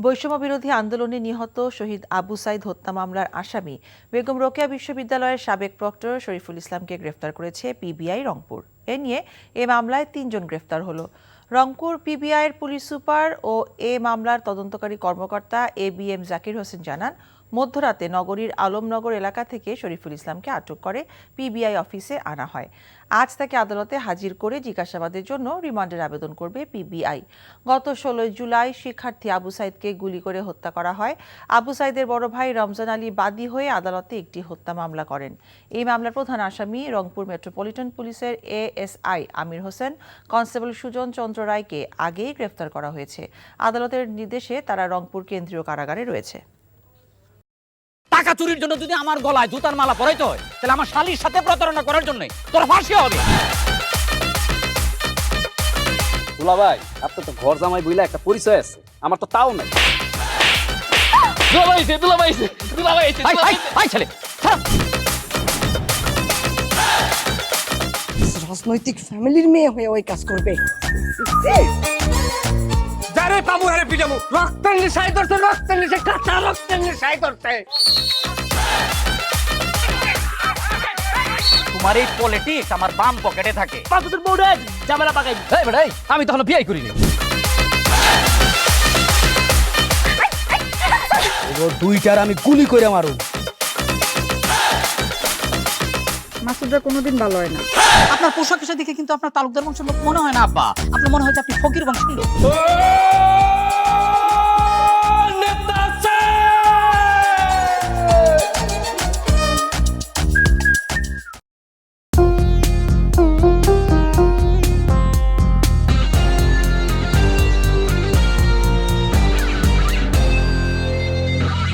বৈষম্য বিরোধী আন্দোলনে নিহত শহীদ আবু সাইদ হত্যা মামলার আসামি বেগম রোকেয়া বিশ্ববিদ্যালয়ের সাবেক প্রক্টর শরীফুল ইসলামকে গ্রেফতার করেছে পিবিআই রংপুর। এ নিয়ে এ মামলায় ৩ জন গ্রেফতার হলো। রংপুর পিবিআইয়ের পুলিশ সুপার ও এ মামলার তদন্তকারী কর্মকর্তা ABM জাকির হোসেন জানান, মধ্যরাতে নগরীর আলমনগর এলাকা থেকে শরীফুল ইসলামকে আটক করে পিবিআই অফিসে আনা হয়। আজ তাকে আদালতে হাজির করে জিজ্ঞাসাবাদের জন্য রিমান্ডের আবেদন করবে পিবিআই। গত ১৬ জুলাই শিক্ষার্থী আবু সাইদকে গুলি করে হত্যা করা হয়। আবু সাইদের বড় ভাই রমজান আলী বাদী হয়ে আদালতে একটি হত্যা মামলা করেন। এই মামলার প্রধান আসামি রংপুর মেট্রোপলিটন পুলিশের ASI আমির হোসেন, কনস্টেবল সুজন চন্দ্র রায়কে আগেই গ্রেফতার করা হয়েছে। আদালতের নির্দেশে তারা রংপুর কেন্দ্রীয় কারাগারে রয়েছে। টাকা চুরির জন্য যদি আমার গলায় জুতার মালা পরাইতে হয়, তাহলে আমার শালীর সাথে প্রতারণা করার জন্য তোর ফাঁসি হবে। দুলা ভাই, আপনার তো ঘর জামাই বইলা একটা পরিচয় আছে, আমার তো তাও নাই। ছেলে রাজনৈতিক ফ্যামিলির মেয়ে হয়ে ওই কাজ করবে। যারে পাবো হারে পিটাবো, রক্তের নেশায় ধরছে, রক্তের নেশায়, কাঁচা রক্তের নেশায় ধরছে। তোমার এই পলিটিক্স আমার বাম পকেটে থাকে। তোর বউরে ঝামেলা পাকাই। আমি তখন বিয়ে করিনি। দুইটার আমি গুলি করে মারু। মাসুদরা কোনোদিন ভালো হয় না। আপনার পোশাক আশাক দেখে কিন্তু আপনার তালুকদার বংশের লোক মনে হয় না আব্বা, আপনার মনে হয় যে আপনি ফকির বংশের লোক।